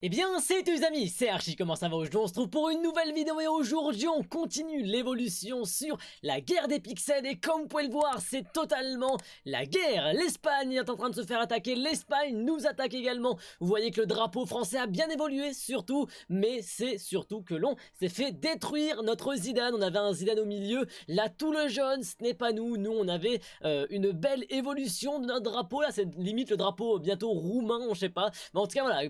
Eh bien, salut tous les amis, c'est Archie, comment ça va aujourd'hui? On se trouve pour une nouvelle vidéo et aujourd'hui on continue l'évolution sur la guerre des pixels et comme vous pouvez le voir, c'est totalement la guerre. L'Espagne est en train de se faire attaquer, l'Espagne nous attaque également. Vous voyez que le drapeau français a bien évolué surtout, mais c'est surtout que l'on s'est fait détruire notre Zidane. On avait un Zidane au milieu, là tout le jaune, ce n'est pas nous. Nous on avait une belle évolution de notre drapeau, là c'est limite le drapeau bientôt roumain, je sais pas. Mais en tout cas voilà,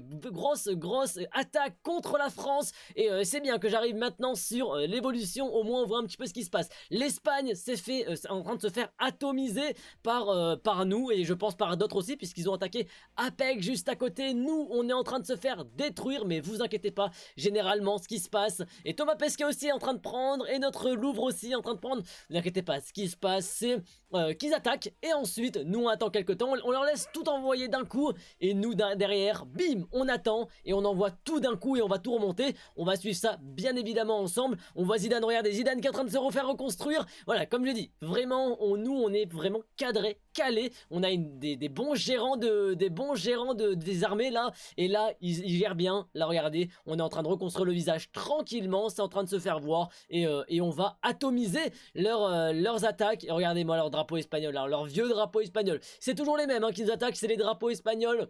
grosse attaque contre la France et c'est bien que j'arrive maintenant sur l'évolution, au moins on voit un petit peu ce qui se passe. L'Espagne s'est fait en train de se faire atomiser par nous et je pense par d'autres aussi puisqu'ils ont attaqué APEC juste à côté. Nous on est en train de se faire détruire, mais vous inquiétez pas, généralement ce qui se passe, et Thomas Pesquet aussi est en train de prendre, et notre Louvre aussi est en train de prendre, vous inquiétez pas, ce qui se passe c'est qu'ils attaquent et ensuite nous on attend quelques temps, on leur laisse tout envoyer d'un coup et nous derrière, bim, on attend et on envoie tout d'un coup et on va tout remonter. On va suivre ça bien évidemment ensemble. On voit Zidane, regardez Zidane qui est en train de se refaire reconstruire. Voilà, comme je dis, vraiment nous on est vraiment cadré, calé. On a des bons gérants des armées là, et là ils gèrent bien. Là regardez, on est en train de reconstruire le visage tranquillement, c'est en train de se faire voir et on va atomiser leurs attaques. Et regardez-moi leur drapeau espagnol, là, leur vieux drapeau espagnol. C'est toujours les mêmes qui nous attaquent, c'est les drapeaux espagnols.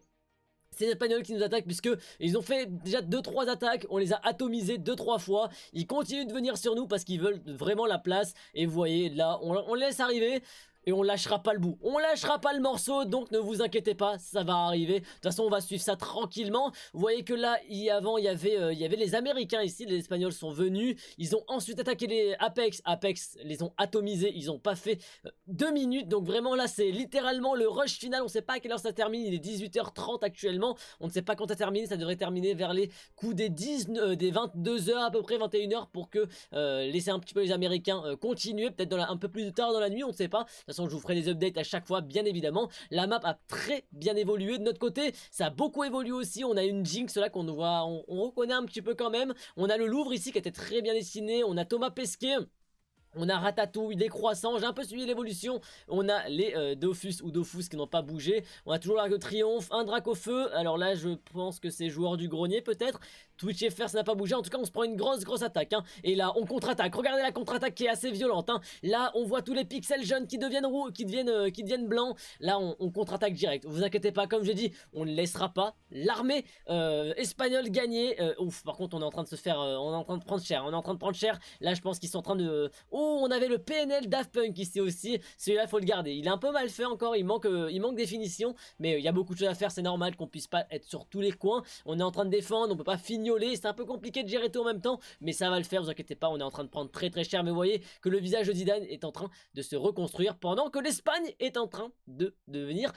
C'est les Espagnols qui nous attaquent puisque ils ont fait déjà 2-3 attaques, on les a atomisés 2-3 fois. Ils continuent de venir sur nous parce qu'ils veulent vraiment la place. Et vous voyez là, on laisse arriver. Et on lâchera pas le bout, on lâchera pas le morceau, donc ne vous inquiétez pas, ça va arriver. De toute façon on va suivre ça tranquillement. Vous voyez que là, avant il y avait les Américains ici, les Espagnols sont venus. Ils ont ensuite attaqué les Apex les ont atomisés, ils ont pas fait 2 minutes. Donc vraiment là c'est littéralement le rush final, on sait pas à quelle heure ça termine. Il est 18h30 actuellement, on ne sait pas quand ça termine. Ça devrait terminer vers les coups des 22h à peu près, 21h, pour que laisser un petit peu les Américains continuer, peut-être un peu plus tard dans la nuit, on ne sait pas. De toute façon je vous ferai des updates à chaque fois bien évidemment. La map a très bien évolué de notre côté, ça a beaucoup évolué aussi. On a une Jinx là qu'on voit, on reconnaît un petit peu quand même. On a le Louvre ici qui était très bien dessiné, on a Thomas Pesquet, on a Ratatouille, des croissants, j'ai un peu suivi l'évolution. On a les Dofus ou Dofus qui n'ont pas bougé. On a toujours l'Arc de Triomphe, un Drac au feu. Alors là je pense que c'est joueur du grenier peut-être. Twitch FR ça n'a pas bougé, en tout cas on se prend une grosse attaque Et là on contre-attaque, regardez la contre-attaque qui est assez violente Là on voit tous les pixels jaunes qui deviennent roux, qui deviennent blancs. Là on contre-attaque direct, vous inquiétez pas, comme j'ai dit, on ne laissera pas l'armée espagnole gagner. Ouf, par contre on est en train de se faire, on est en train de prendre cher, Là je pense qu'ils sont en train de... Oh, on avait le PNL Daft Punk ici aussi, celui-là faut le garder, il est un peu mal fait encore, il manque des finitions, mais il y a beaucoup de choses à faire, c'est normal qu'on puisse pas être sur tous les coins. On est en train de défendre, on peut pas fignoler, c'est un peu compliqué de gérer tout en même temps, mais ça va le faire, vous inquiétez pas. On est en train de prendre très cher, mais vous voyez que le visage de Zidane est en train de se reconstruire pendant que l'Espagne est en train de devenir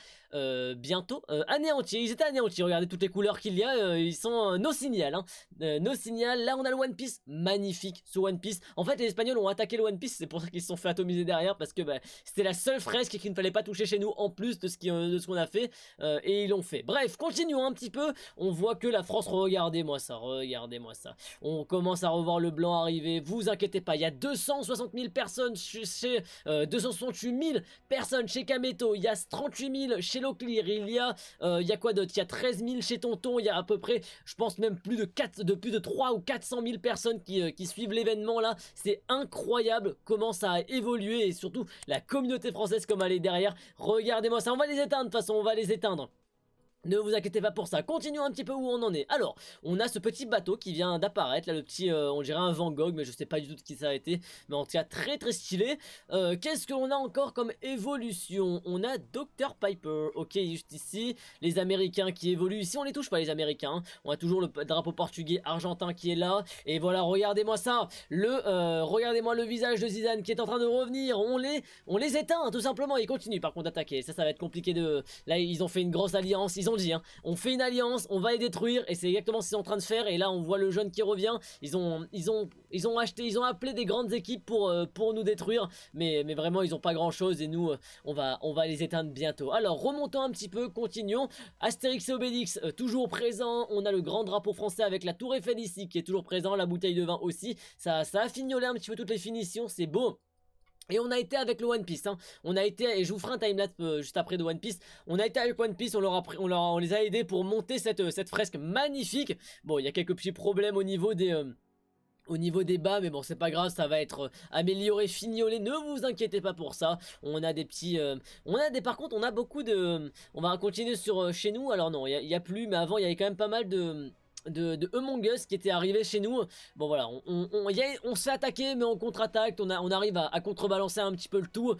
bientôt anéantis. Ils étaient anéantis, regardez toutes les couleurs qu'il y a, ils sont no signal no signal. Là on a le One Piece, magnifique ce One Piece. En fait les Espagnols ont attaqué le One Piece, c'est pour ça qu'ils se sont fait atomiser derrière, parce que c'était la seule fresque qu'il ne fallait pas toucher chez nous en plus de ce qu'on a fait, et ils l'ont fait. Bref, continuons un petit peu. On voit que la France, regardez-moi ça, on commence à revoir le blanc arriver, vous inquiétez pas. Il y a 260 000 personnes chez 268 000 personnes chez Kameto, il y a 38 000 chez Loclear, il y a quoi d'autre, il y a 13 000 chez Tonton, il y a à peu près, je pense même plus de 3 ou 400 000 personnes qui suivent l'événement là. C'est incroyable comment ça a évolué, et surtout la communauté française comme elle est derrière. Regardez-moi ça, on va les éteindre de toute façon, on va les éteindre. Ne vous inquiétez pas pour ça, continuons un petit peu où on en est. Alors, on a ce petit bateau qui vient d'apparaître, là le petit, on dirait un Van Gogh, mais je sais pas du tout de qui ça a été, mais en tout cas très stylé. Qu'est-ce qu'on a encore comme évolution? On a Dr Piper, ok, juste ici, les Américains qui évoluent, ici on les touche pas les Américains, on a toujours le drapeau portugais, argentin qui est là, et voilà, regardez-moi ça, regardez-moi le visage de Zidane qui est en train de revenir, on les éteint tout simplement, ils continuent par contre d'attaquer, ça va être compliqué là ils ont fait une grosse alliance, ils ont dit on fait une alliance, on va les détruire, et c'est exactement ce qu'ils sont en train de faire. Et là on voit le jaune qui revient, ils ont appelé des grandes équipes pour nous détruire, mais vraiment ils ont pas grand chose, et nous on va les éteindre bientôt. Alors remontons un petit peu, continuons. Astérix et Obélix toujours présent, on a le grand drapeau français avec la tour Eiffel ici qui est toujours présent, la bouteille de vin aussi, ça a fignolé un petit peu toutes les finitions, c'est beau. Et on a été avec le One Piece, hein. On a été, et je vous ferai un timelapse juste après de One Piece. On a été avec One Piece, on les a aidés pour monter cette fresque magnifique. Bon, il y a quelques petits problèmes au niveau des bas, mais bon, c'est pas grave, ça va être amélioré, fignolé, ne vous inquiétez pas pour ça. On a des petits, par contre, on a beaucoup de, on va continuer sur chez nous. Alors non, il y a plus, mais avant, il y avait quand même pas mal de Among Us qui était arrivé chez nous. Bon voilà, on se fait attaquer mais on contre-attaque, on arrive à contrebalancer un petit peu le tout.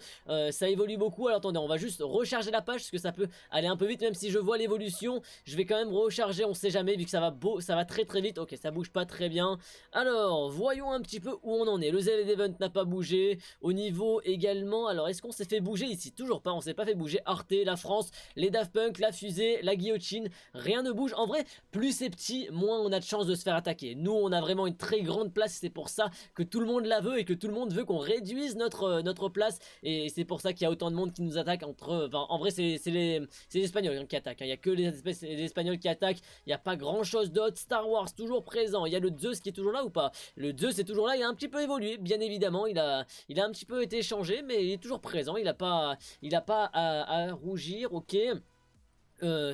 Ça évolue beaucoup. Alors attendez, on va juste recharger la page parce que ça peut aller un peu vite. Même si je vois l'évolution, je vais quand même recharger, on sait jamais, vu que ça va très très vite. Ok, ça bouge pas très bien. Alors voyons un petit peu où on en est. Le Zelda Event n'a pas bougé. Au niveau également, alors est-ce qu'on s'est fait bouger ici? Toujours pas, on s'est pas fait bouger. Arte, la France, les Daft Punk, la fusée, la guillotine, rien ne bouge. En vrai, plus c'est petit, moins on a de chances de se faire attaquer. Nous, on a vraiment une très grande place, c'est pour ça que tout le monde la veut et que tout le monde veut qu'on réduise notre place, et c'est pour ça qu'il y a autant de monde qui nous attaque. En vrai, c'est les Espagnols, hein, qui attaquent, hein. Il n'y a que les Espagnols qui attaquent, il n'y a pas grand chose d'autre. Star Wars toujours présent, il y a le Zeus qui est toujours là ou pas? Le Zeus est toujours là, il a un petit peu évolué, bien évidemment, il a un petit peu été changé, mais il est toujours présent, il a pas à rougir, ok.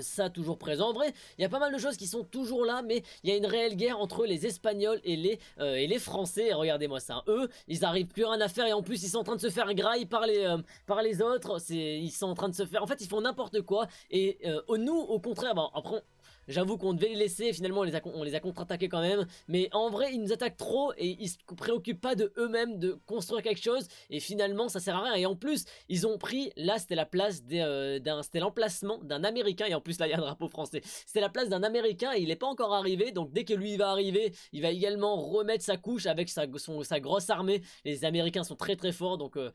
Ça toujours présent. En vrai, il y a pas mal de choses qui sont toujours là, mais il y a une réelle guerre entre les Espagnols et les Français. Regardez-moi ça, eux, ils arrivent plus rien à faire, et en plus ils sont en train de se faire graille par les autres. Ils sont en train de se faire, en fait ils font n'importe quoi, et nous au contraire, bon, après j'avoue qu'on devait les laisser, finalement on les a contre-attaqués quand même, mais en vrai ils nous attaquent trop et ils se préoccupent pas de eux-mêmes de construire quelque chose, et finalement ça sert à rien. Et en plus ils ont pris, là c'était la place c'était l'emplacement d'un Américain, et en plus là il y a un drapeau français, c'était la place d'un Américain et il est pas encore arrivé, donc dès que lui il va arriver, il va également remettre sa couche avec sa grosse armée. Les Américains sont très très forts, donc en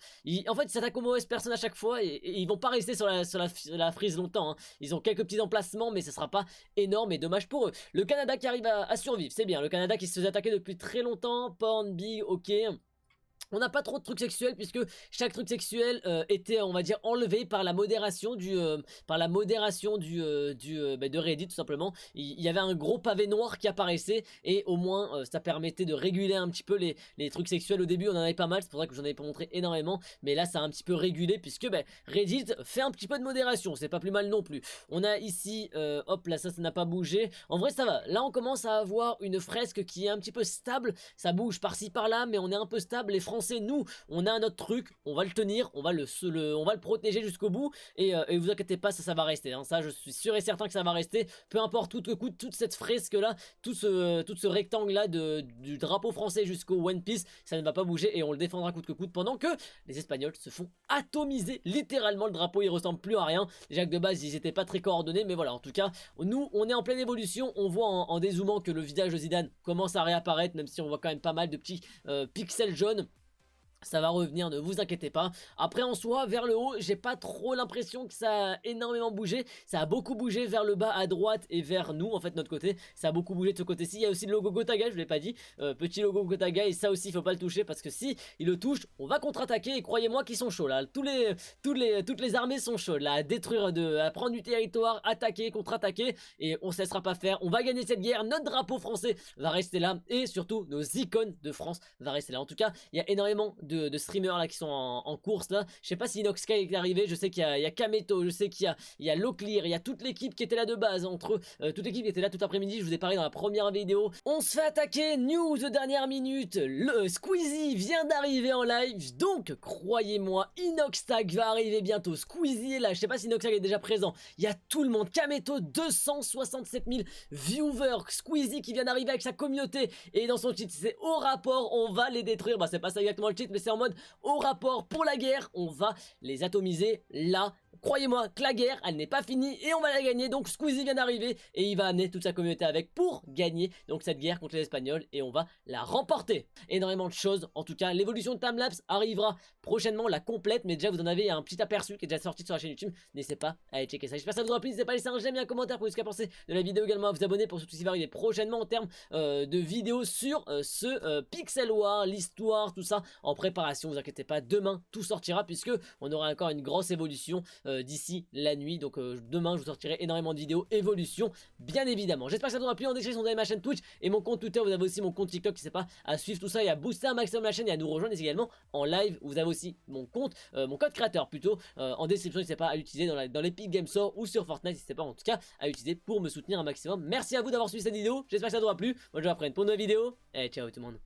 fait ils s'attaquent aux mauvaises personnes à chaque fois, et ils vont pas rester sur la frise longtemps, hein. Ils ont quelques petits emplacements, mais ce sera pas énorme, et dommage pour eux. Le Canada qui arrive à survivre, c'est bien. Le Canada qui se faisait attaquer depuis très longtemps. Porn, big, ok. On n'a pas trop de trucs sexuels, puisque chaque truc sexuel était, on va dire, enlevé par la modération de Reddit, tout simplement. Il y avait un gros pavé noir qui apparaissait, et au moins ça permettait de réguler un petit peu les trucs sexuels. Au début on en avait pas mal, c'est pour ça que j'en avais pas montré énormément, mais là ça a un petit peu régulé, puisque Reddit fait un petit peu de modération, c'est pas plus mal non plus. On a ici, hop là, ça n'a pas bougé. En vrai ça va, là on commence à avoir une fresque qui est un petit peu stable, ça bouge par-ci par-là, mais on est un peu stable. Les Français, nous, on a notre truc, on va le tenir, on va le protéger jusqu'au bout, et vous inquiétez pas, ça va rester, hein. Ça, je suis sûr et certain que ça va rester, peu importe tout que coûte, toute cette fresque là, tout ce rectangle là du drapeau français jusqu'au One Piece, ça ne va pas bouger, et on le défendra coûte que coûte, pendant que les Espagnols se font atomiser. Littéralement, le drapeau il ressemble plus à rien. Déjà que de base ils étaient pas très coordonnés, mais voilà, en tout cas nous on est en pleine évolution. On voit en dézoomant que le visage de Zidane commence à réapparaître, même si on voit quand même pas mal de petits pixels jaunes. Ça va revenir, ne vous inquiétez pas. Après en soi, vers le haut, j'ai pas trop l'impression que ça a énormément bougé. Ça a beaucoup bougé vers le bas à droite et vers nous, en fait, notre côté. Ça a beaucoup bougé de ce côté-ci. Il y a aussi le logo Gotaga, je vous l'ai pas dit. Petit logo Gotaga, et ça aussi, il faut pas le toucher, parce que si il le touche, on va contre-attaquer, et croyez-moi qu'ils sont chauds là. Toutes les armées sont chaudes là, à détruire, à prendre du territoire, attaquer, contre-attaquer, et on se laissera pas faire. On va gagner cette guerre, notre drapeau français va rester là, et surtout nos icônes de France va rester là. En tout cas, il y a énormément de streamers là qui sont en course là. Je sais pas si Inoxsky est arrivé, je sais qu'il y a Kameto, je sais qu'il y a Loclear, il y a toute l'équipe qui était là de base, entre toute l'équipe qui était là tout après-midi. Je vous ai parlé dans la première vidéo. On se fait attaquer, news de dernière minute, le Squeezie vient d'arriver en live, donc croyez-moi, Inoxtag va arriver bientôt. Squeezie est là, je sais pas si Inoxtag est déjà présent. Il y a tout le monde, Kameto, 267 000 viewers, Squeezie qui vient d'arriver avec sa communauté, et dans son titre c'est au rapport, on va les détruire. Bah c'est pas ça exactement le titre, mais c'est en mode au rapport pour la guerre, on va les atomiser là. Croyez-moi que la guerre, elle n'est pas finie, et on va la gagner. Donc Squeezie vient d'arriver, et il va amener toute sa communauté avec pour gagner donc cette guerre contre les Espagnols, et on va la remporter. Énormément de choses, en tout cas l'évolution de timelapse arrivera prochainement, la complète, mais déjà vous en avez un petit aperçu qui est déjà sorti sur la chaîne YouTube. N'hésitez pas à aller checker ça. J'espère que ça vous aura plu, n'hésitez pas à laisser un j'aime et un commentaire pour ce qu'à penser de la vidéo, également à vous abonner pour tout ce qui va arriver prochainement en termes de vidéos sur ce Pixel War, l'histoire, tout ça en préparation. Vous inquiétez pas, demain tout sortira, puisque on aura encore une grosse évolution d'ici la nuit. Donc demain je vous sortirai énormément de vidéos évolution bien évidemment. J'espère que ça vous aura plu. En description vous avez ma chaîne Twitch et mon compte Twitter, vous avez aussi mon compte TikTok, n'hésitez pas à suivre tout ça et à booster un maximum la chaîne et à nous rejoindre également en live. Vous avez aussi mon compte, mon code créateur plutôt en description, n'hésitez pas à l'utiliser dans l'Epic Games Store ou sur Fortnite, n'hésitez pas en tout cas à utiliser pour me soutenir un maximum. Merci à vous d'avoir suivi cette vidéo, j'espère que ça vous aura plu. Moi je vous reprends pour une nouvelle vidéo et ciao tout le monde.